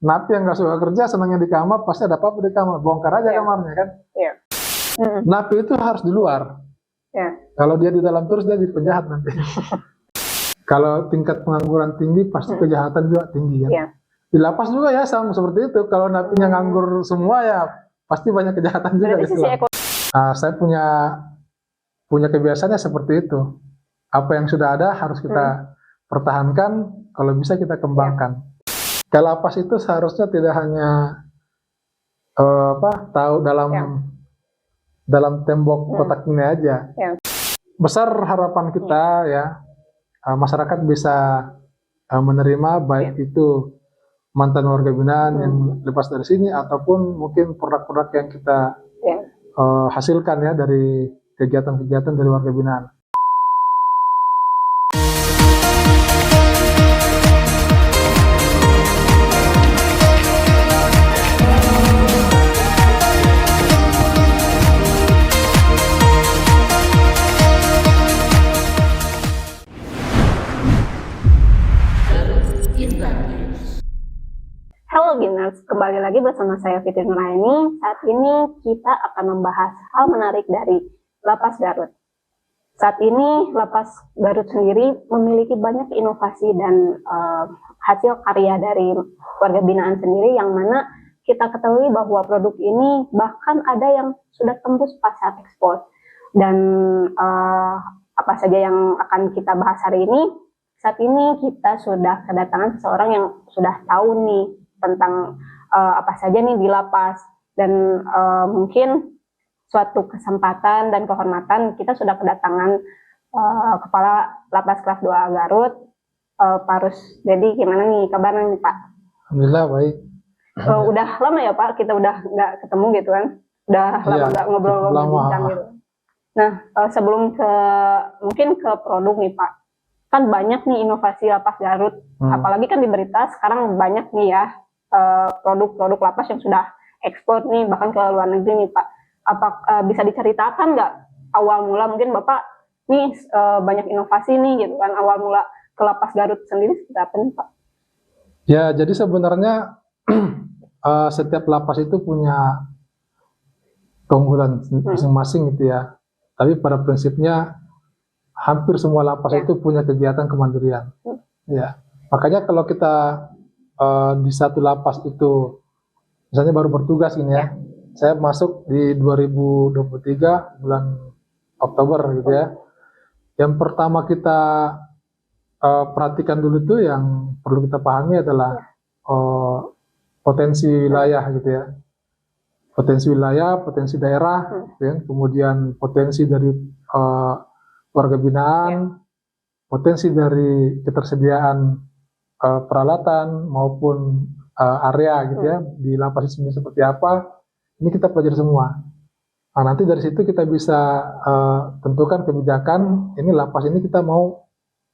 Napi yang nggak suka kerja, senangnya di kamar, pasti ada apa-apa di kamar, bongkar aja kamarnya kan. Napi itu harus di luar. Kalau dia di dalam terus dia jadi penjahat nanti. Kalau tingkat pengangguran tinggi, pasti kejahatan juga tinggi kan. Di lapas juga ya sama seperti itu. Kalau napinya nganggur semua ya pasti banyak kejahatan juga. Saya punya kebiasaannya seperti itu. Apa yang sudah ada harus kita pertahankan, kalau bisa kita kembangkan. Ke lapas itu seharusnya tidak hanya tahu dalam tembok kotak ini aja. Besar harapan kita ya, masyarakat bisa menerima baik itu mantan warga binaan yang lepas dari sini ataupun mungkin produk-produk yang kita hasilkan ya dari kegiatan-kegiatan dari warga binaan. Halo Biners, kembali lagi bersama saya Fitri Nuraini. Saat ini kita akan membahas hal menarik dari Lapas Garut. Saat ini Lapas Garut sendiri memiliki banyak inovasi dan hasil karya dari warga binaan sendiri, yang mana kita ketahui bahwa produk ini bahkan ada yang sudah tembus pasar ekspor. Dan apa saja yang akan kita bahas hari ini? Saat ini kita sudah kedatangan seseorang yang sudah tahu nih tentang apa saja nih di lapas, dan mungkin suatu kesempatan dan kehormatan kita sudah kedatangan Kepala Lapas Kelas 2 Garut, Pak Rusdedi. Gimana nih kabarnya nih Pak? Alhamdulillah baik. Udah lama ya Pak, kita udah nggak ketemu gitu kan? Udah lama nggak ngobrol-ngobrol bincang gitu. Nah, sebelum mungkin ke produk nih Pak, kan banyak nih inovasi Lapas Garut, apalagi kan di berita sekarang banyak nih ya produk-produk lapas yang sudah ekspor nih bahkan ke luar negeri nih Pak. Apa bisa diceritakan nggak awal mula mungkin Bapak nih banyak inovasi nih gitu kan, awal mula ke Lapas Garut sendiri seperti apa nih Pak? Ya, jadi sebenarnya setiap lapas itu punya keunggulan masing-masing gitu ya. Tapi pada prinsipnya hampir semua lapas itu punya kegiatan kemandirian. Ya, makanya kalau kita di satu lapas itu, misalnya baru bertugas ini ya, saya masuk di 2023 bulan Oktober gitu ya. Yang pertama kita perhatikan dulu tuh yang perlu kita pahami adalah potensi wilayah gitu ya. Potensi wilayah, potensi daerah, ya. Kemudian potensi dari warga binaan, potensi dari ketersediaan peralatan maupun area gitu ya di lapas ini seperti apa, ini kita pelajari semua. Nah, nanti dari situ kita bisa tentukan kebijakan, ini lapas ini kita mau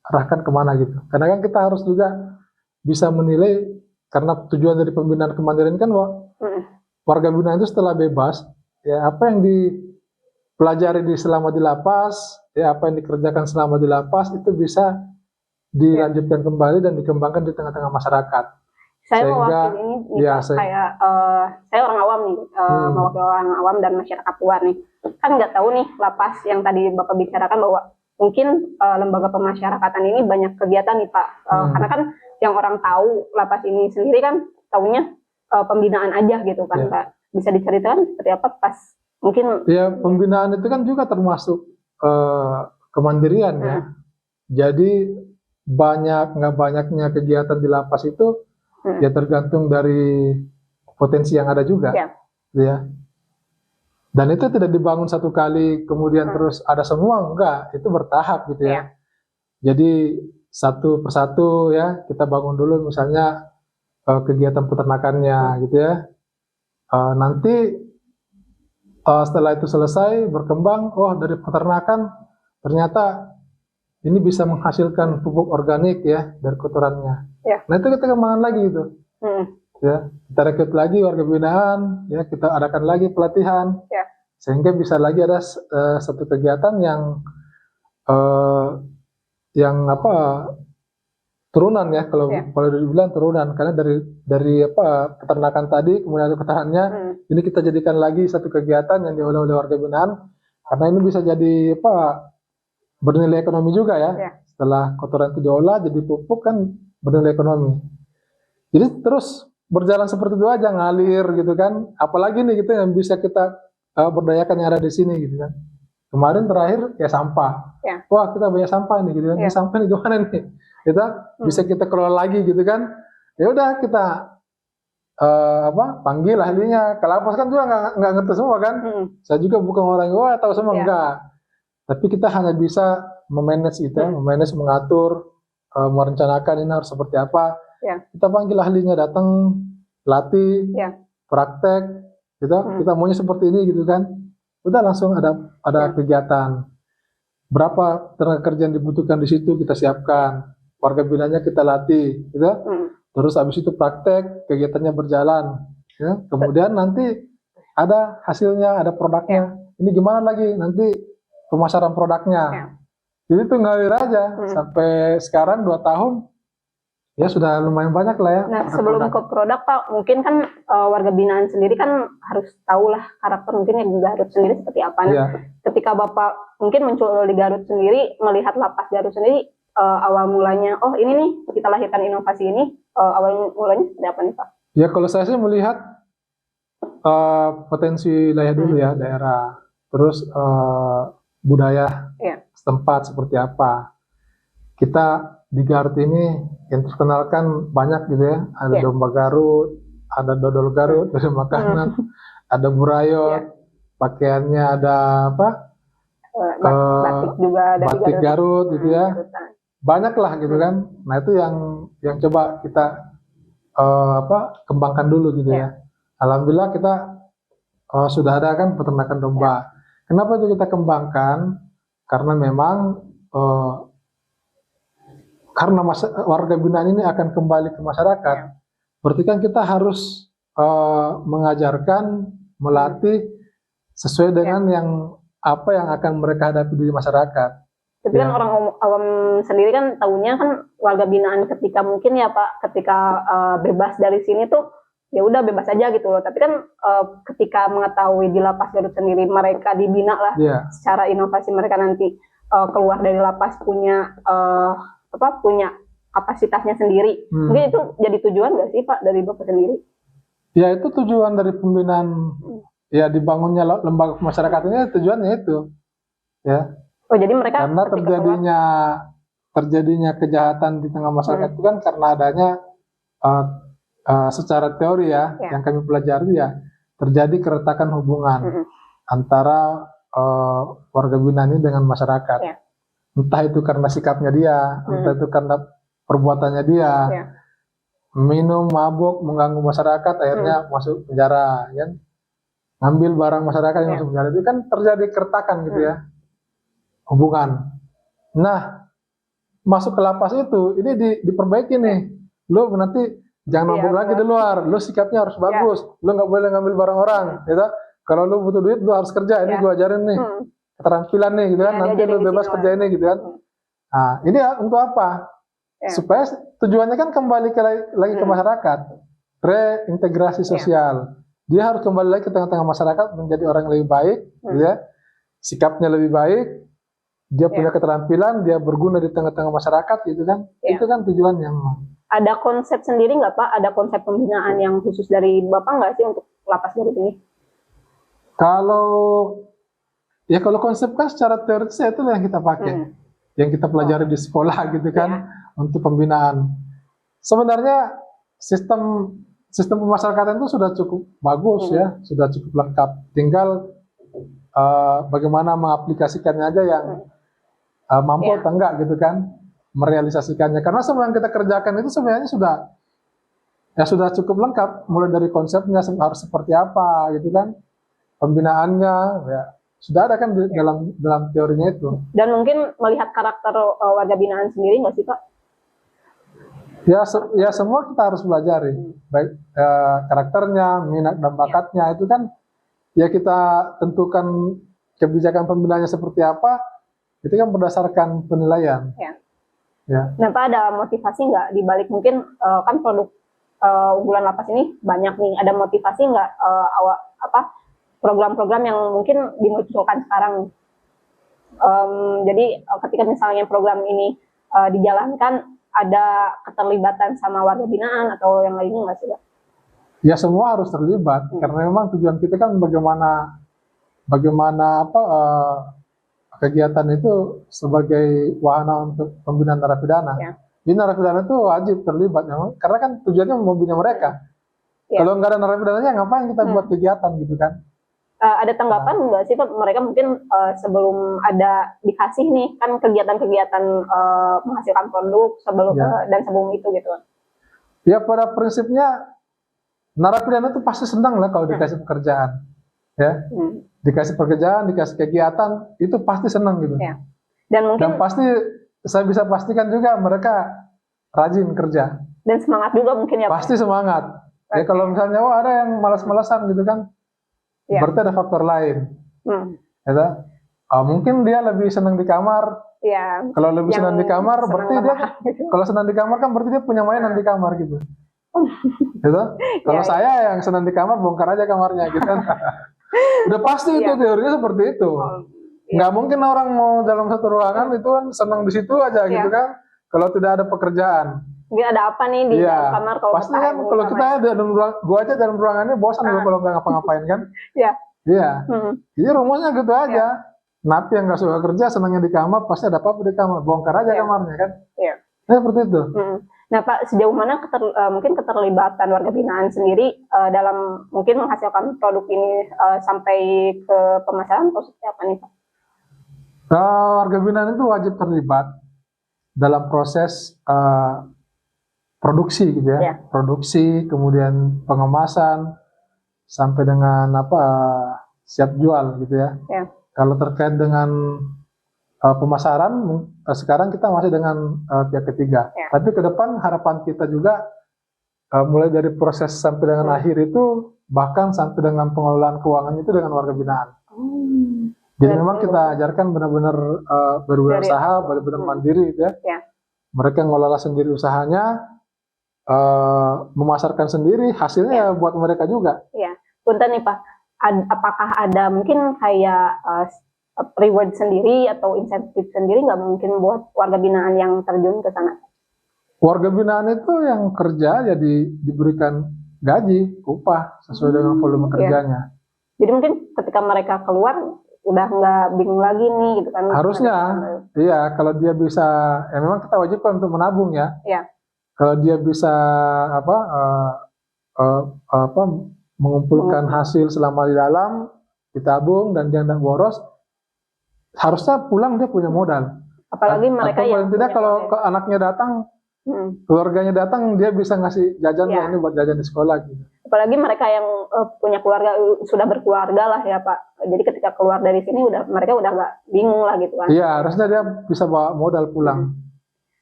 arahkan kemana gitu. Karena kan kita harus juga bisa menilai, karena tujuan dari pembinaan kemandirian kan warga binaan itu setelah bebas, ya apa yang dipelajari selama di lapas, ya apa yang dikerjakan selama di lapas itu bisa dilanjutkan kembali dan dikembangkan di tengah-tengah masyarakat. Saya mewakili ini nih, saya orang awam nih, mewakili orang awam dan masyarakat luar nih. Kan nggak tahu nih lapas yang tadi Bapak bicarakan bahwa mungkin lembaga pemasyarakatan ini banyak kegiatan nih Pak. Karena kan yang orang tahu lapas ini sendiri kan taunya pembinaan aja gitu kan Pak. Bisa diceritakan seperti apa pas mungkin? Ya, pembinaan itu kan juga termasuk kemandirian ya. Jadi nggak banyaknya kegiatan di lapas itu ya tergantung dari potensi yang ada juga, ya. Dan itu tidak dibangun satu kali kemudian terus ada semua, enggak, itu bertahap gitu ya. Jadi satu persatu ya kita bangun dulu misalnya kegiatan peternakannya gitu ya. Nanti setelah itu selesai berkembang, dari peternakan ternyata ini bisa menghasilkan pupuk organik ya dari kotorannya. Nah itu kita kembangkan lagi gitu. Ya, kita rekrut lagi warga binaan, ya kita adakan lagi pelatihan, sehingga bisa lagi ada satu kegiatan yang turunan ya, kalau Ya. kalau dibilang turunan, karena dari apa peternakan tadi kemudian ada ketahanannya, ini kita jadikan lagi satu kegiatan yang diolah oleh warga binaan, karena ini bisa jadi apa bernilai ekonomi juga ya. Ya. Setelah kotoran itu diolah jadi pupuk kan bernilai ekonomi. Jadi terus berjalan seperti itu aja ngalir gitu kan. Apalagi nih kita yang bisa kita berdayakan yang ada di sini gitu kan. Kemarin terakhir ya sampah. Ya. Wah kita banyak sampah nih gitu kan. Ya. Ini sampah nih gimana nih? Kita bisa kita kelola lagi gitu kan. Ya udah kita panggil ahlinya. Kalapas kan juga nggak ngerti semua kan. Saya juga bukan orang yang tahu semua Ya. enggak. Tapi kita hanya bisa memanage itu, memanage, mengatur, merencanakan ini harus seperti apa. Ya. Kita panggil ahlinya datang, latih, Ya. praktek, gitu. Kita maunya seperti ini gitu kan. Udah langsung ada kegiatan. Berapa tenaga kerja yang dibutuhkan di situ kita siapkan. Warga binanya kita latih, gitu. Terus habis itu praktek, kegiatannya berjalan. Ya. Kemudian nanti ada hasilnya, ada produknya. Ini gimana lagi nanti pemasaran produknya. Ya. Jadi itu ngalir aja sampai sekarang 2 tahun. Ya sudah lumayan banyak lah ya. Nah sebelum ke produk Pak, mungkin kan warga binaan sendiri kan harus tahu lah karakter mungkin yang di Garut sendiri seperti apa. Nah, ketika Bapak mungkin muncul di Garut sendiri, melihat lapas Garut sendiri, awal mulanya, oh ini nih kita lahirkan inovasi ini, awal mulanya seperti apa nih Pak? Ya kalau saya sih melihat potensi wilayah dulu ya, daerah, terus budaya setempat seperti apa. Kita di Garut ini yang terkenalkan banyak gitu ya, ada domba Garut, ada dodol Garut, ada makanan, ada burayot, pakaiannya ada apa? Batik juga ada batik Garut gitu ya, banyak lah gitu kan. Nah itu yang coba kita kembangkan dulu gitu ya. Alhamdulillah kita sudah ada kan peternakan domba. Kenapa itu kita kembangkan? Karena memang karena warga binaan ini akan kembali ke masyarakat, berarti kan kita harus mengajarkan, melatih sesuai dengan yang apa yang akan mereka hadapi di masyarakat. Tapi kan orang awam sendiri kan tahunya kan warga binaan ketika mungkin ya Pak, ketika bebas dari sini tuh ya udah bebas aja gitu loh. Tapi kan ketika mengetahui di lapas Garut sendiri mereka dibina lah secara inovasi, mereka nanti keluar dari lapas punya punya kapasitasnya sendiri. Mungkin itu jadi tujuan nggak sih Pak dari Bapak sendiri? Ya itu tujuan dari pembinaan, ya dibangunnya lembaga masyarakatnya tujuannya itu, ya. Oh jadi mereka karena terjadinya kejahatan di tengah masyarakat itu kan karena adanya secara teori ya, yang kami pelajari ya terjadi keretakan hubungan antara warga binaan ini dengan masyarakat. Entah itu karena sikapnya dia, entah itu karena perbuatannya dia, minum, mabuk, mengganggu masyarakat, akhirnya masuk penjara, kan? Ngambil barang masyarakat yang masuk penjara, itu kan terjadi keretakan gitu ya, hubungan. Nah, masuk ke lapas itu, ini diperbaiki nih, lu nanti jangan mabuk lagi di luar, lu sikapnya harus bagus, lu nggak boleh ngambil barang orang, gitu. Kalau lu butuh duit, lu harus kerja, ini gua ajarin nih. Keterampilan nih gitu kan, nanti lu bebas kerja ini gitu kan. Nah ini untuk apa? Supaya tujuannya kan kembali lagi ke masyarakat, reintegrasi sosial. Dia harus kembali lagi ke tengah-tengah masyarakat menjadi orang yang lebih baik, gitu ya. Sikapnya lebih baik, dia punya keterampilan, dia berguna di tengah-tengah masyarakat gitu kan. Itu kan tujuannya memang. Ada konsep sendiri nggak Pak? Ada konsep pembinaan yang khusus dari Bapak nggak sih untuk lapas Garut ini? Kalau konsep kan secara teoritis itu yang kita pakai, yang kita pelajari di sekolah gitu kan, untuk pembinaan. Sebenarnya sistem pemasarakatan itu sudah cukup bagus ya, sudah cukup lengkap. Tinggal bagaimana mengaplikasikannya aja yang mampu atau enggak gitu kan, merealisasikannya. Karena semua yang kita kerjakan itu sebenarnya sudah cukup lengkap, mulai dari konsepnya harus seperti apa gitu kan, pembinaannya ya. Sudah ada kan dalam teorinya itu. Dan mungkin melihat karakter warga binaan sendiri nggak sih Pak? Ya semua kita harus pelajari, baik karakternya, minat dan bakatnya itu kan ya kita tentukan kebijakan pembinaannya seperti apa, itu kan berdasarkan penilaian. Ya. Nah, Pak, ada motivasi nggak di balik mungkin kan produk unggulan lapas ini banyak nih. Ada motivasi nggak program-program yang mungkin dimunculkan sekarang? Jadi ketika misalnya program ini dijalankan, ada keterlibatan sama warga binaan atau yang lainnya nggak sih, Pak? Ya semua harus terlibat karena memang tujuan kita kan bagaimana kegiatan itu sebagai wahana untuk pembinaan narapidana. Ya. Jadi narapidana itu wajib terlibat memang karena kan tujuannya membina mereka. Ya. Kalau nggak ada narapidananya ngapain kita buat kegiatan gitu kan? Ada tanggapan nggak sih, Pak? Mereka mungkin sebelum ada dikasih nih kan kegiatan-kegiatan menghasilkan produk sebelum dan sebelum itu gitu. Ya pada prinsipnya narapidana itu pasti senang lah kalau dikasih pekerjaan, ya, dikasih pekerjaan, dikasih kegiatan, itu pasti senang gitu. Ya. Dan pasti saya bisa pastikan juga mereka rajin kerja. Dan semangat juga mungkin ya, Pak? Pasti semangat. Ya kalau misalnya ada yang malas-malasan gitu kan, berarti ada faktor lain. Ya, mungkin dia lebih senang di kamar. Ya. Kalau lebih senang di kamar, berarti dia kalau senang di kamar kan berarti dia punya mainan di kamar gitu. Gitu. Kalau saya yang senang di kamar, bongkar aja kamarnya gitu kan. Udah pasti itu teorinya seperti itu. Nggak mungkin orang mau dalam satu ruangan itu kan senang di situ aja gitu kan. Kalau tidak ada pekerjaan. Mungkin ada apa nih di dalam kamar kalau pasti kan kalau kita ada dalam ruangan, gua aja dalam ruangannya bosan kalau nggak ngapa-ngapain kan. Iya. Jadi rumusnya gitu aja. Napi yang nggak suka kerja, senangnya di kamar, pasti ada apa-apa di kamar, bongkar aja kamarnya kan. Nah, seperti itu. Nah, Pak, sejauh mana mungkin keterlibatan warga binaan sendiri dalam mungkin menghasilkan produk ini sampai ke pemasaran atau seperti apa nih, Pak? Warga binaan itu wajib terlibat dalam proses produksi gitu ya. Produksi, kemudian pengemasan, sampai dengan siap jual gitu ya. Kalau terkait dengan pemasaran, sekarang kita masih dengan pihak ketiga. Tapi ke depan harapan kita juga mulai dari proses sampai dengan akhir itu, bahkan sampai dengan pengelolaan keuangan itu dengan warga binaan. Jadi memang kita ajarkan benar-benar berwirausaha, benar-benar mandiri gitu ya. Mereka ngelola sendiri usahanya, memasarkan sendiri, hasilnya buat mereka juga. Punten nih Pak, apakah ada mungkin kayak reward sendiri atau insentif sendiri nggak mungkin buat warga binaan yang terjun ke sana? Warga binaan itu yang kerja jadi diberikan gaji, upah sesuai dengan volume kerjanya. Jadi mungkin ketika mereka keluar udah nggak bingung lagi nih gitu kan? Harusnya, iya. Kalau dia bisa, ya memang kita wajibkan untuk menabung ya. Kalau dia bisa mengumpulkan hasil selama di dalam, ditabung dan dia tidak boros, harusnya pulang dia punya modal. Apalagi mereka yang tidak kalau ke anaknya datang, keluarganya datang, dia bisa ngasih jajan ini buat jajan di sekolah gitu. Apalagi mereka yang punya keluarga, sudah berkeluarga lah ya Pak. Jadi ketika keluar dari sini mereka udah nggak bingung lah gitu kan. Iya, harusnya dia bisa bawa modal pulang.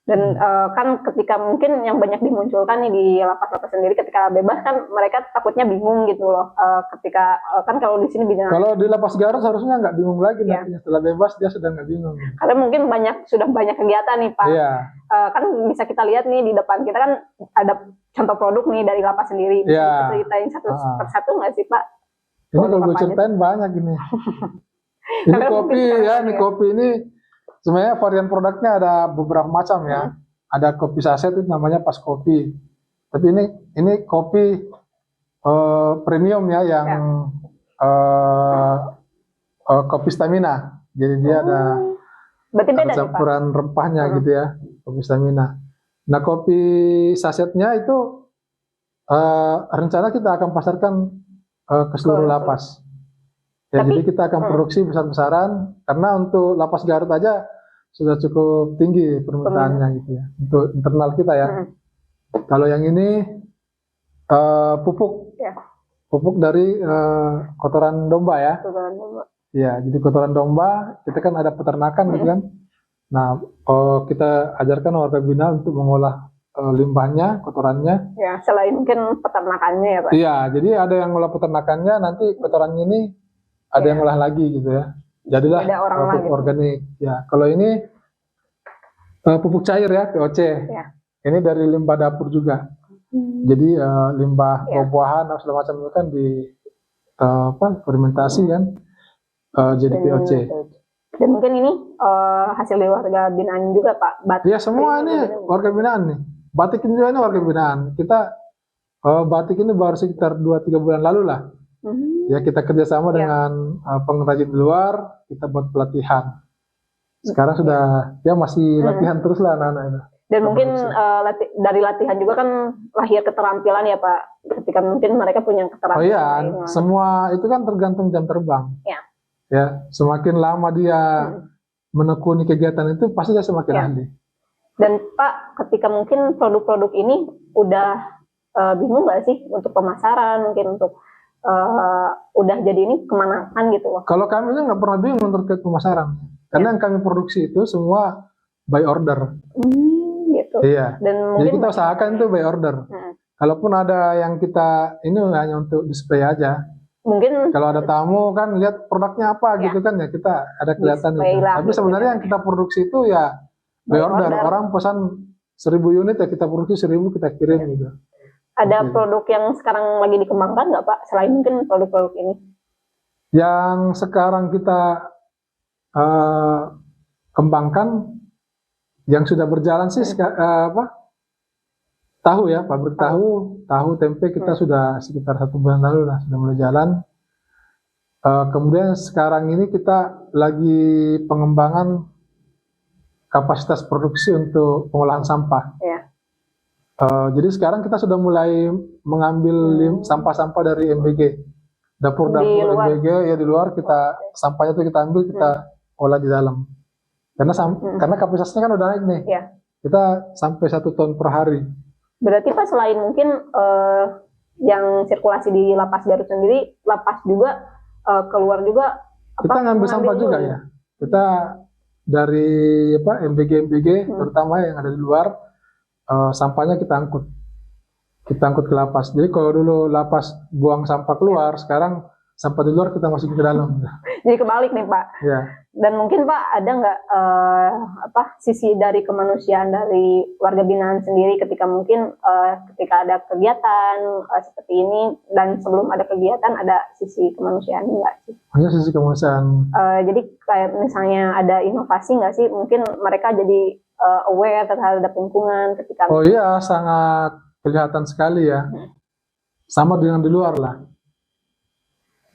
Dan kan ketika mungkin yang banyak dimunculkan nih di lapas-lapas sendiri, ketika bebas kan mereka takutnya bingung gitu loh. Ketika kan kalau di sini bingung. Kalau di lapas Garut harusnya nggak bingung lagi nantinya, setelah bebas dia sudah nggak bingung. Karena mungkin sudah banyak kegiatan nih Pak. Kan bisa kita lihat nih di depan kita kan ada contoh produk nih dari lapas sendiri. Bisa ceritain satu persatu nggak sih Pak? Ini kalau gue ceritain banyak ini. Ini kopi ya, ini kopi ini. Sebenarnya varian produknya ada beberapa macam ya. Ada kopi saset itu namanya Pas Kopi. Tapi ini kopi premium ya yang kopi stamina. Jadi dia ada campuran rempahnya gitu ya, kopi stamina. Nah, kopi sasetnya itu rencana kita akan pasarkan ke seluruh lapas. Ya, jadi kita akan produksi besar-besaran karena untuk lapas Garut aja sudah cukup tinggi permintaannya gitu ya, untuk internal kita ya. Kalau yang ini pupuk dari kotoran domba ya. Ya, jadi kotoran domba, kita kan ada peternakan gitu kan. Nah, kita ajarkan warga binaan untuk mengolah limbahnya, kotorannya. Ya, selain mungkin peternakannya ya Pak. Iya, jadi ada yang ngolah peternakannya, nanti kotorannya ini ada yang ngolah lagi gitu ya. Jadilah pupuk organik. Ya, kalau ini Pupuk cair ya, POC. Ya. Ini dari limbah dapur juga. Jadi limbah Ya. buah-buahan atau segala macam itu kan di fermentasi kan jadi POC. Dan mungkin ini hasil dari warga binaan juga Pak. Iya semua ini warga binaan nih. Batik ini juga ini warga binaan. Kita batik ini baru sekitar 2-3 bulan lalu lah. Ya kita kerjasama dengan pengrajin di luar, kita buat pelatihan. Sekarang sudah ya masih latihan terus lah anak-anak itu. Dan mungkin dari latihan juga kan lahir keterampilan ya Pak. Ketika mungkin mereka punya keterampilan. Oh iya, semua itu kan tergantung jam terbang. Ya. Ya, semakin lama dia menekuni kegiatan itu pasti dia semakin ahli. Dan Pak, ketika mungkin produk-produk ini udah bingung nggak sih untuk pemasaran, mungkin untuk udah jadi ini kemanakan gitu loh. Kalau kami itu nggak pernah bingung untuk ke pemasaran, karena yang kami produksi itu semua by order. Gitu. Iya. Dan jadi kita usahakan itu by order. Kalaupun ada yang kita ini hanya untuk display aja. Mungkin kalau ada tamu kan lihat produknya apa gitu kan ya kita ada kelihatan itu. Tapi sebenarnya yang kita produksi itu ya by order. Orang pesan 1000 unit ya kita produksi 1000 kita kirim gitu. Ada produk yang sekarang lagi dikembangkan nggak Pak selain mungkin produk-produk ini? Yang sekarang kita kembangkan yang sudah berjalan sih tahu ya, pabrik tahu tempe kita sudah sekitar 1 bulan lalu lah sudah mulai jalan. Kemudian sekarang ini kita lagi pengembangan kapasitas produksi untuk pengolahan sampah. Ya. Jadi sekarang kita sudah mulai mengambil sampah-sampah dari MBG, dapur-dapur MBG ya di luar kita sampahnya itu kita ambil kita olah di dalam. Karena kapasitasnya kan udah naik nih. Ya. Kita sampai 1 ton per hari. Berarti Pak selain mungkin yang sirkulasi di Lapas Garut sendiri, Lapas juga keluar juga. Kita ngambil sampah juga ya. Kita dari MBG terutama yang ada di luar sampahnya kita angkut ke Lapas. Jadi kalau dulu Lapas buang sampah keluar, sekarang sampah di luar kita masukin ke dalam. Jadi kebalik nih Pak. Ya. Dan mungkin Pak ada nggak sisi dari kemanusiaan dari warga binaan sendiri ketika mungkin ketika ada kegiatan seperti ini dan sebelum ada kegiatan ada sisi kemanusiaan nggak sih? Hanya sisi kemanusiaan. Jadi kayak misalnya ada inovasi nggak sih? Mungkin mereka jadi aware terhadap lingkungan ketika. Oh iya sangat kelihatan sekali ya. Sama dengan di luar lah.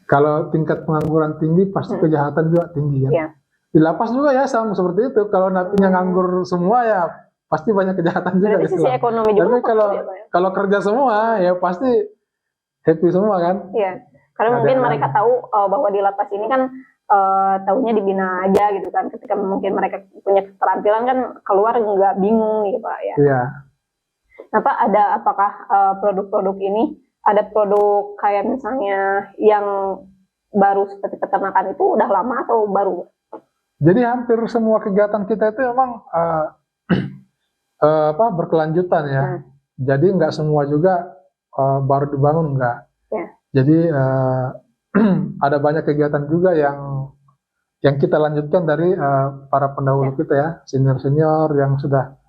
Kalau tingkat pengangguran tinggi, pasti kejahatan juga tinggi ya. Yeah. Di Lapas juga ya sama seperti itu. Kalau napinya nganggur semua ya pasti banyak kejahatan juga. Berarti sisi ekonomi juga. Tapi kalau kerja semua ya pasti happy semua kan. Iya. Karena mungkin mereka tahu bahwa di Lapas ini kan tahunya dibina aja gitu kan. Ketika mungkin mereka punya keterampilan kan keluar nggak bingung nih Pak ya. Iya. Nah Pak apakah produk-produk ini ada produk kayak misalnya yang baru seperti peternakan itu udah lama atau baru? Jadi hampir semua kegiatan kita itu memang berkelanjutan ya. Jadi nggak semua juga baru dibangun enggak. Ya. Jadi ada banyak kegiatan juga yang kita lanjutkan dari para pendahulu kita ya, senior-senior yang sudah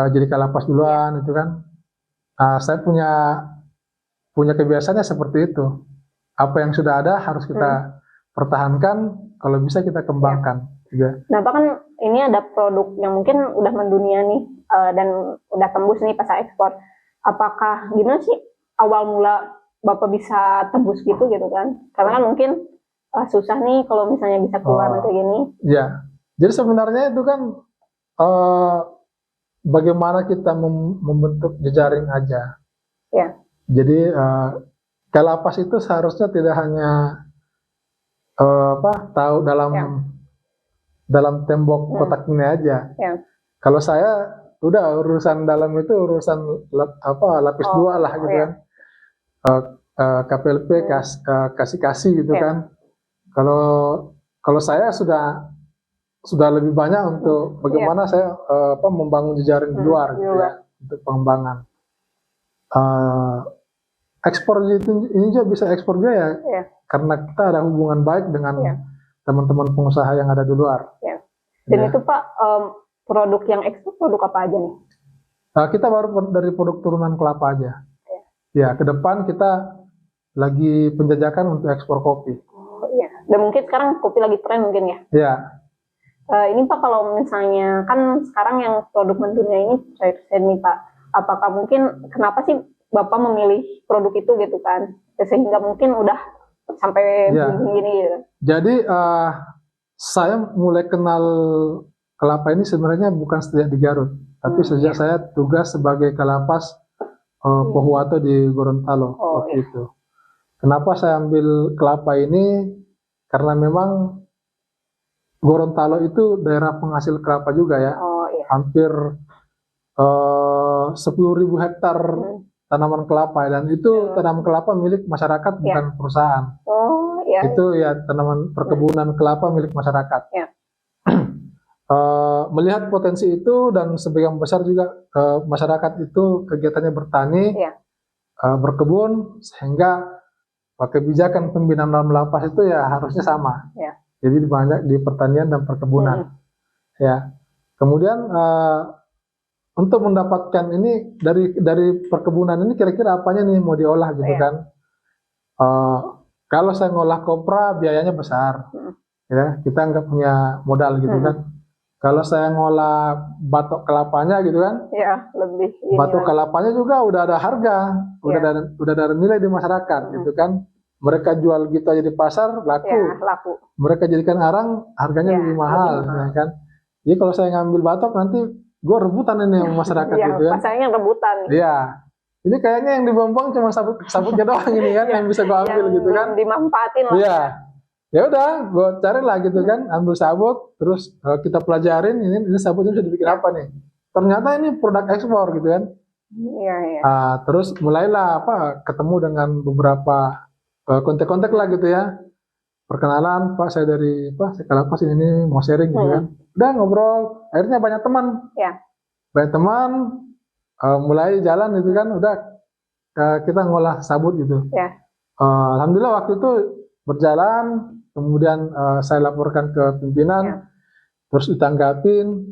jadi Kalapas duluan itu kan. Saya punya kebiasaannya seperti itu. Apa yang sudah ada harus kita pertahankan, kalau bisa kita kembangkan. Ya. Nah, Pak kan ini ada produk yang mungkin udah mendunia nih dan udah tembus nih pasar ekspor. Apakah gimana sih awal mula Bapak bisa tembus gitu kan? Karena kan mungkin susah nih kalau misalnya bisa keluar kayak gini. Ya, jadi sebenarnya itu kan bagaimana kita membentuk jejaring aja. Ya. Jadi Kalapas itu seharusnya tidak hanya tahu dalam tembok kotak ini aja. Ya. Kalau saya udah urusan dalam itu urusan lapis 2 lah gitu kan. KPLP kasih gitu kan. Kalau saya sudah lebih banyak untuk bagaimana saya membangun jejaring di luar gitu ya, untuk pengembangan. Ekspor ini juga bisa ekspor juga ya, karena kita ada hubungan baik dengan teman-teman pengusaha yang ada di luar. Ya. Dan itu Pak produk yang ekspor produk apa aja nih? Kita baru dari produk turunan kelapa aja. Ya, ke depan kita lagi penjajakan untuk ekspor kopi. Oh iya. Dan mungkin sekarang kopi lagi tren mungkin ya? Ya. Ini Pak, kalau misalnya kan sekarang yang produk mendunia ini cair nih Pak, apakah mungkin kenapa sih Bapak memilih produk itu gitu kan, sehingga mungkin udah sampai begini gitu? Jadi saya mulai kenal kelapa ini sebenarnya bukan sejak di Garut, tapi sejak saya tugas sebagai Kalapas Pohuwato di Gorontalo waktu itu. Kenapa saya ambil kelapa ini? Karena memang Gorontalo itu daerah penghasil kelapa juga ya. Hampir 10.000 hektar tanaman kelapa, dan itu tanaman kelapa milik masyarakat bukan perusahaan. Itu ya tanaman perkebunan kelapa milik masyarakat. Melihat potensi itu dan sebagian besar juga masyarakat itu kegiatannya bertani, berkebun, sehingga kebijakan pembinaan dalam lapas itu ya harusnya sama. Jadi banyak di pertanian dan perkebunan. Ya. Kemudian untuk mendapatkan ini dari perkebunan ini kira-kira apanya nih mau diolah gitu kan? Kalau saya ngolah kopra biayanya besar, ya kita nggak punya modal gitu kan. Kalau saya ngolah batok kelapanya gitu kan, lebih. Batok kelapanya juga udah ada harga, udah ada nilai di masyarakat gitu kan. Mereka jual gitu aja di pasar laku. Mereka jadikan arang harganya lebih mahal, ya kan. Jadi kalau saya ngambil batok nanti gue rebutan ini sama masyarakat gitu kan. Pasarnya rebutan. Iya. Ini kayaknya yang dibuang-buang cuma sabutnya doang ini kan yang bisa gue ambil gitu kan. Dimanfaatin lah. Iya. Ya udah, gue cari lah gitu kan, ambil sabut, terus kita pelajarin ini sabutnya bisa dibikin apa nih. Ternyata ini produk ekspor gitu kan. Terus mulailah ketemu dengan beberapa kontak-kontak lah gitu ya. Perkenalan, Pak saya dari saya Kalapas ini mau sharing gitu kan. Udah ngobrol, akhirnya banyak teman. Banyak teman, mulai jalan gitu kan, udah kita ngolah sabut gitu. Alhamdulillah waktu itu berjalan, kemudian saya laporkan ke pimpinan, terus ditanggapin,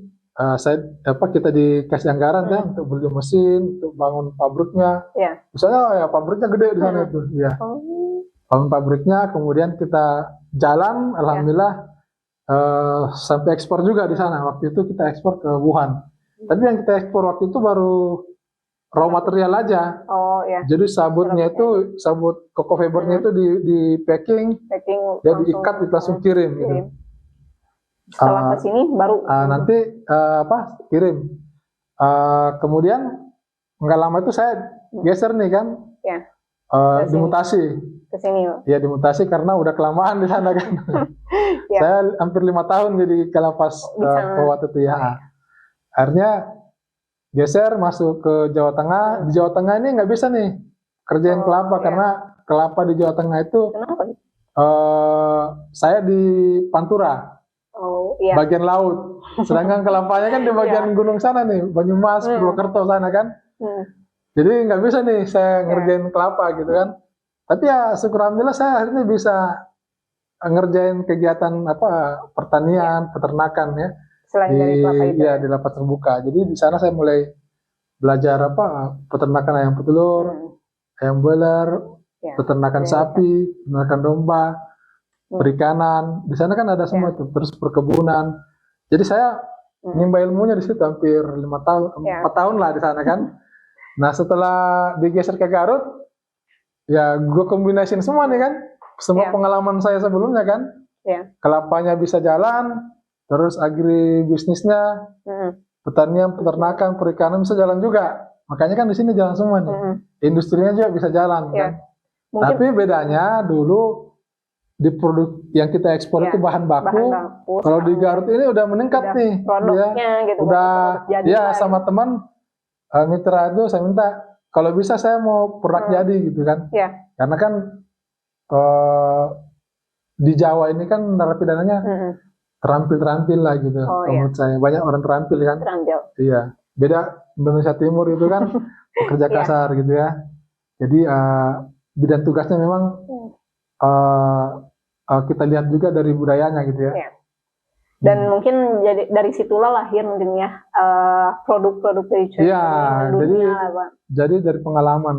kita dikasih anggaran ya untuk beli mesin, untuk bangun pabriknya. Misalnya pabriknya gede di sana itu, bangun pabriknya, kemudian kita jalan, alhamdulillah sampai ekspor juga di sana. Waktu itu kita ekspor ke Wuhan. Tapi yang kita ekspor waktu itu baru raw material aja. Jadi sabutnya itu, sabut coco fibernya itu di packing, ya diikat, kita langsung kirim. Gitu. Setelah ke sini baru nanti kirim. Kemudian nggak lama itu saya geser nih kan, dimutasi. Ke sini. Ya dimutasi karena udah kelamaan di sana kan. Saya hampir 5 tahun jadi Kalapas Pohuwato itu ya. Akhirnya geser masuk ke Jawa Tengah. Di Jawa Tengah ini nggak bisa nih kerjain kelapa karena kelapa di Jawa Tengah itu saya di Pantura, bagian laut. Sedangkan kelapanya kan di bagian gunung sana nih, Banyumas, Purwokerto sana kan. Jadi nggak bisa nih saya ngerjain kelapa gitu kan. Tapi ya syukur alhamdulillah saya akhirnya bisa ngerjain kegiatan pertanian, peternakan ya. Selain dari kelapa itu. Di lapas terbuka. Jadi di sana saya mulai belajar peternakan ayam petelur, ayam boiler, peternakan sapi, peternakan domba, perikanan. Di sana kan ada semua tuh, terus perkebunan. Jadi saya nimba ilmunya di situ hampir 5 tahun, 4 tahun lah di sana kan. Nah setelah digeser ke Garut, ya gue kombinasiin semua nih kan, semua pengalaman saya sebelumnya kan. Kelapanya bisa jalan, terus agribisnisnya, pertanian, peternakan, perikanan bisa jalan juga. Makanya kan di sini jalan semua nih. Industrinya juga bisa jalan kan. Tapi bedanya dulu di produk yang kita ekspor itu bahan baku. Kalau di Garut ini udah meningkat nih. Produknya gitu. Udah sama teman mitra itu saya minta kalau bisa saya mau produk jadi gitu kan. Karena kan di Jawa ini kan narapidananya terampil lah gitu. Menurut saya banyak orang terampil kan. Iya. Beda Indonesia Timur itu kan pekerja kasar gitu ya. Jadi bidang tugasnya memang kita lihat juga dari budayanya gitu ya. Dan mungkin jadi dari situlah lahir mungkin ya produk-produk dari cuaca Iya, jadi dunia lah, Pak. jadi dari pengalaman.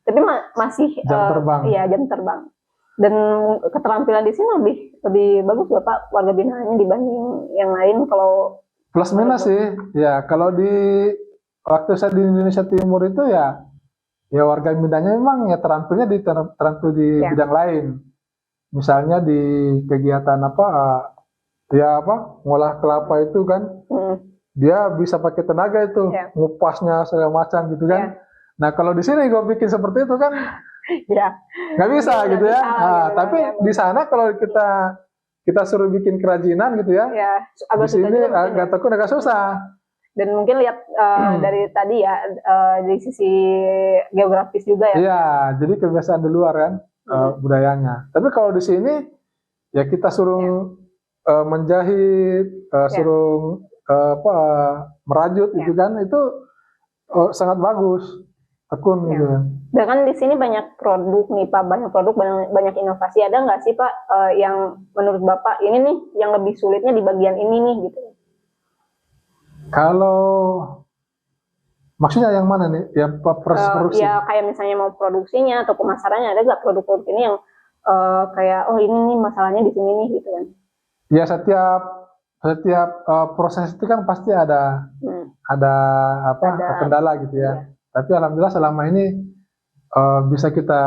Tapi masih Jam terbang. Iya, jam terbang. Dan keterampilan di sini lebih bagus ya Pak, warga binaannya dibanding yang lain. Kalau Plus minus sih, ya kalau di waktu saya di Indonesia Timur itu ya warga binaannya memang ya terampil di Ya. bidang lain. Misalnya di kegiatan ngolah kelapa itu kan, dia bisa pakai tenaga itu, Ya. ngupasnya segala macam gitu kan. Ya. Nah kalau di sini gue bikin seperti itu kan ya nggak bisa Nggak gitu ya. bisa, Nah, gitu tapi kan, ya. di sana kalau kita suruh bikin kerajinan gitu ya, ya di agak susah sini juga mungkin agak ya. takut agak susah. Dan mungkin lihat dari tadi ya dari sisi geografis juga ya. Iya, jadi kebiasaan di luar kan budayanya. Tapi kalau di sini ya kita suruh menjahit, suruh merajut gitu kan, itu sangat bagus, tekun gitu kan. Dan kan di sini banyak produk nih Pak, banyak inovasi. Ada nggak sih Pak yang menurut Bapak ini nih yang lebih sulitnya di bagian ini nih gitu? Kalau maksudnya yang mana nih? Yang produksi? Ya kayak misalnya mau produksinya atau pemasarannya, ada nggak produk-produk ini yang kayak ini nih masalahnya di sini nih gitu kan? Ya setiap proses itu kan pasti ada kendala gitu ya. Tapi alhamdulillah selama ini bisa kita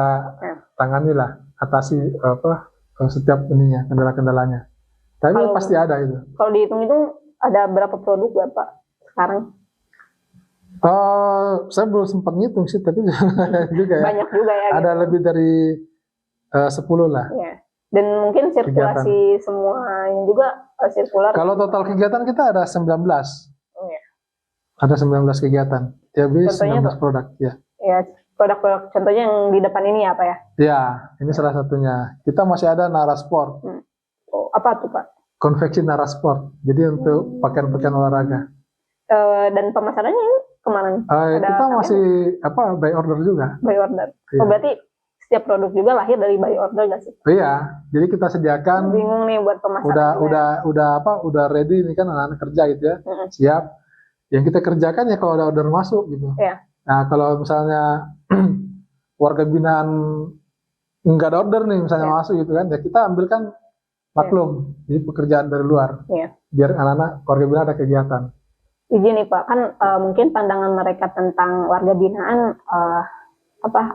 tangani lah, atasi setiap ininya, kendala-kendalanya. Tapi pasti ada itu. Kalau dihitung-hitung ada berapa produk Bapak sekarang? Saya belum sempat ngitung sih, tapi juga ya. Banyak juga ya. Ada lebih dari 10 lah. Ya. Dan mungkin sirkulasi semuanya juga sirkular. Kalau total kegiatan kita ada 19. Ya. Ada 19 kegiatan. Ya, 19 produk. Ya. Ya, produk-produk contohnya yang di depan ini apa ya? Ya, ini salah satunya. Kita masih ada Narasport. Apa tuh Pak? Konveksi Narasport. Jadi untuk pakaian-pakaian olahraga. Dan pemasarannya ini kemana? Kita masih by order juga. By order. Iya. Berarti setiap produk juga lahir dari by order gak sih? Iya. Jadi kita sediakan. Bingung nih buat pemasaran. Udah ready ini kan anak-anak kerja gitu ya. Siap. Yang kita kerjakan ya kalau ada order masuk gitu. Iya. Nah kalau misalnya warga binaan nggak ada order nih misalnya masuk gitu kan, ya kita ambilkan maklum. Jadi pekerjaan dari luar. Biar anak-anak warga binaan ada kegiatan. Izin nih Pak, kan mungkin pandangan mereka tentang warga binaan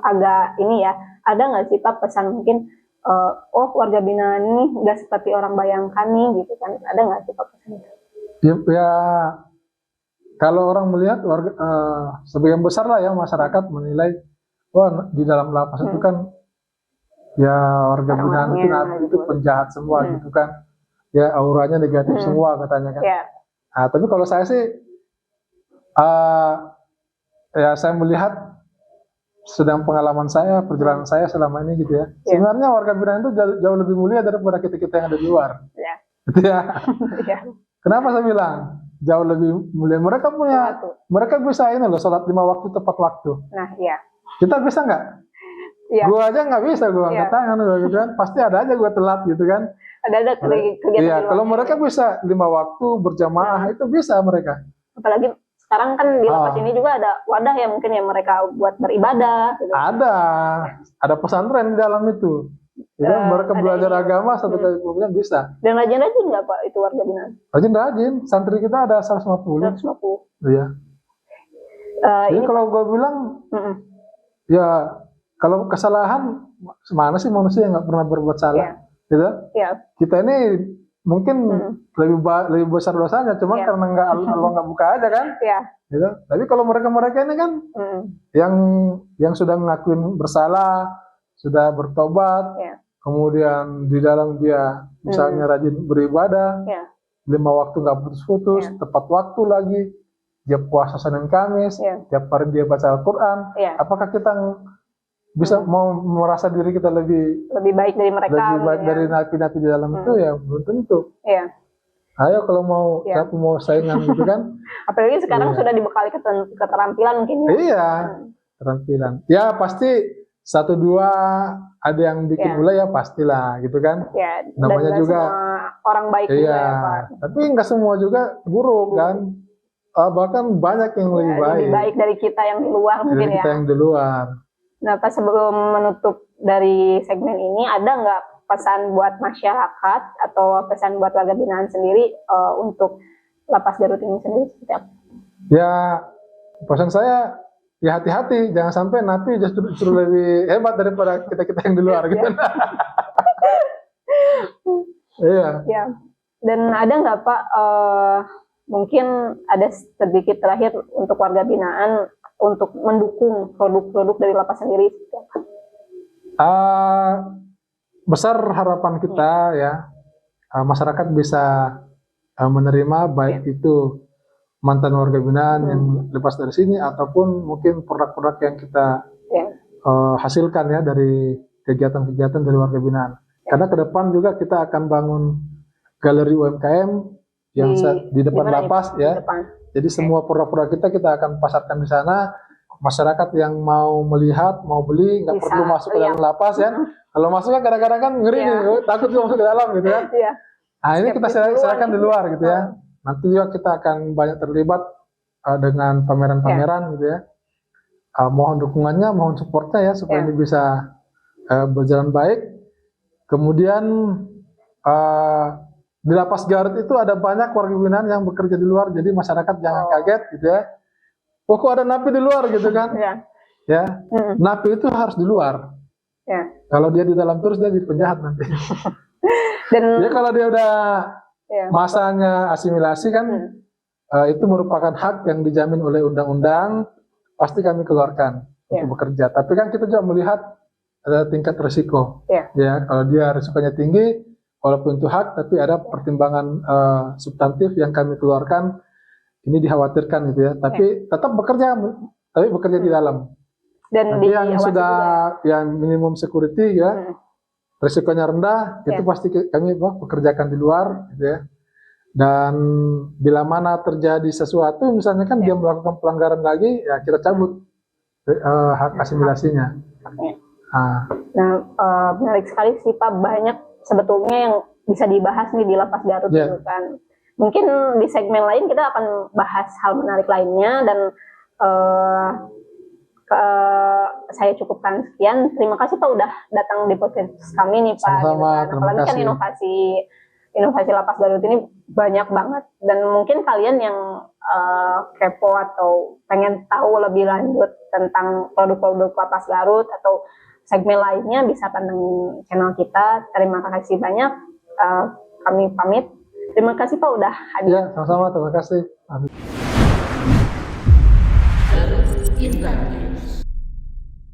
agak ini ya, ada nggak sih Pak pesan mungkin warga binaan ini nggak seperti orang bayangkan nih gitu kan, ada nggak sih Pak pesan? Ya kalau orang melihat warga sebagian besar lah ya masyarakat menilai di dalam lapas itu kan ya warga binaan itu penjahat semua gitu kan, ya auranya negatif semua katanya kan. Nah, tapi kalau saya sih ya saya melihat sedang pengalaman saya, perjalanan saya selama ini gitu ya. Sebenarnya warga binaan itu jauh lebih mulia daripada kita yang ada di luar. Gitu ya. Kenapa saya bilang jauh lebih mulia? Mereka bisa ini loh, sholat 5 waktu tepat waktu. Nah, iya. Kita bisa nggak? Gue aja nggak bisa, gue angkat tangan gitu kan. Pasti ada aja gue telat gitu kan. Ada kegiatan. Iya, kalau mereka bisa 5 waktu berjamaah itu bisa mereka. Apalagi sekarang kan di lapas ini juga ada wadah ya mungkin ya mereka buat beribadah. Gitu. Ada pesantren di dalam itu. Jadi mereka belajar agama satu kali bulan bisa. Dan rajin-rajin nggak Pak itu warga binaan? Rajin, santri kita ada 150. 150. Iya. Jadi kalau gue bilang, ya kalau kesalahan mana sih manusia yang nggak pernah berbuat salah, gitu? Kita ini mungkin lebih besar dosanya, cuman karena Allah nggak buka aja kan, gitu. Tapi kalau mereka ini kan yang sudah ngakuin bersalah, sudah bertobat, kemudian di dalam dia misalnya rajin beribadah, 5 waktu nggak putus-putus, tepat waktu lagi, dia puasa Senin Kamis, tiap hari dia baca Al-Quran, apakah kita bisa mau merasa diri kita lebih baik dari mereka, lebih baik dari napi-napi di dalam itu ya belum tentu. Ayo kalau mau siapa mau saingan gitu kan. Apalagi sekarang sudah dibekali keterampilan mungkin ya. Iya, keterampilan. Ya pasti satu dua ada yang bikin Ya. ulah ya pastilah gitu kan. Ya, Namanya dan nggak juga semua orang baik juga iya, ya Pak. tapi nggak semua juga buruk kan. Bahkan banyak yang Ya, lebih lebih baik baik dari kita yang di luar dari mungkin kita ya. yang di luar. Nah, Pak, sebelum menutup dari segmen ini, ada nggak pesan buat masyarakat atau pesan buat warga binaan sendiri untuk Lapas Garut ini sendiri seperti apa? Ya, pesan saya ya hati-hati, jangan sampai napi justru lebih hebat daripada kita yang di luar gitu. Iya. Ya, dan ada nggak Pak, mungkin ada sedikit terakhir untuk warga binaan untuk mendukung produk-produk dari lapas sendiri? Besar harapan kita ya, masyarakat bisa menerima baik itu mantan warga binaan yang lepas dari sini ataupun mungkin produk-produk yang kita hasilkan ya dari kegiatan-kegiatan dari warga binaan. Karena ke depan juga kita akan bangun galeri UMKM yang di depan lapas ya. Jadi semua produk-produk kita akan pasarkan di sana. Masyarakat yang mau melihat, mau beli, nggak perlu masuk ke dalam lapas ya. Kalau masuknya kadang-kadang kan ngeri nih, takut juga masuk ke dalam gitu ya. Nah ini kita serahkan di luar gitu ya. Nanti juga kita akan banyak terlibat dengan pameran-pameran gitu ya. Mohon dukungannya, mohon supportnya ya supaya ini bisa berjalan baik. Kemudian di Lapas Garut itu ada banyak warga binaan yang bekerja di luar, jadi masyarakat jangan kaget gitu ya. Oh kok ada napi di luar gitu kan? Ya, napi itu harus di luar. Kalau dia di dalam terus dia jadi penjahat nanti. Dan ya kalau dia udah masanya asimilasi kan, itu merupakan hak yang dijamin oleh undang-undang, pasti kami keluarkan untuk bekerja. Tapi kan kita juga melihat ada tingkat resiko. Ya, kalau dia risikonya tinggi, walaupun itu hak, tapi ada pertimbangan substantif yang kami keluarkan. Ini dikhawatirkan gitu ya. Tapi tetap bekerja, tapi bekerja di dalam. Dan nanti yang sudah yang minimum security ya, risikonya rendah, itu pasti kami pekerjakan di luar gitu ya. Dan bila mana terjadi sesuatu, misalnya kan dia melakukan pelanggaran lagi, ya kita cabut hak asimilasinya. Menarik sekali sih Pak, banyak sebetulnya yang bisa dibahas nih di Lapas Garut gitu kan. Mungkin di segmen lain kita akan bahas hal menarik lainnya dan saya cukupkan sekian. Terima kasih Pak udah datang di podcast kami nih Pak. Sama-sama, gitu kan. Apalagi kan inovasi Lapas Garut ini banyak banget dan mungkin kalian yang kepo atau pengen tahu lebih lanjut tentang produk-produk Lapas Garut atau segmen lainnya bisa pantengin channel kita. Terima kasih banyak. Kami pamit. Terima kasih Pak udah hadir. Ya, sama-sama. Terima kasih.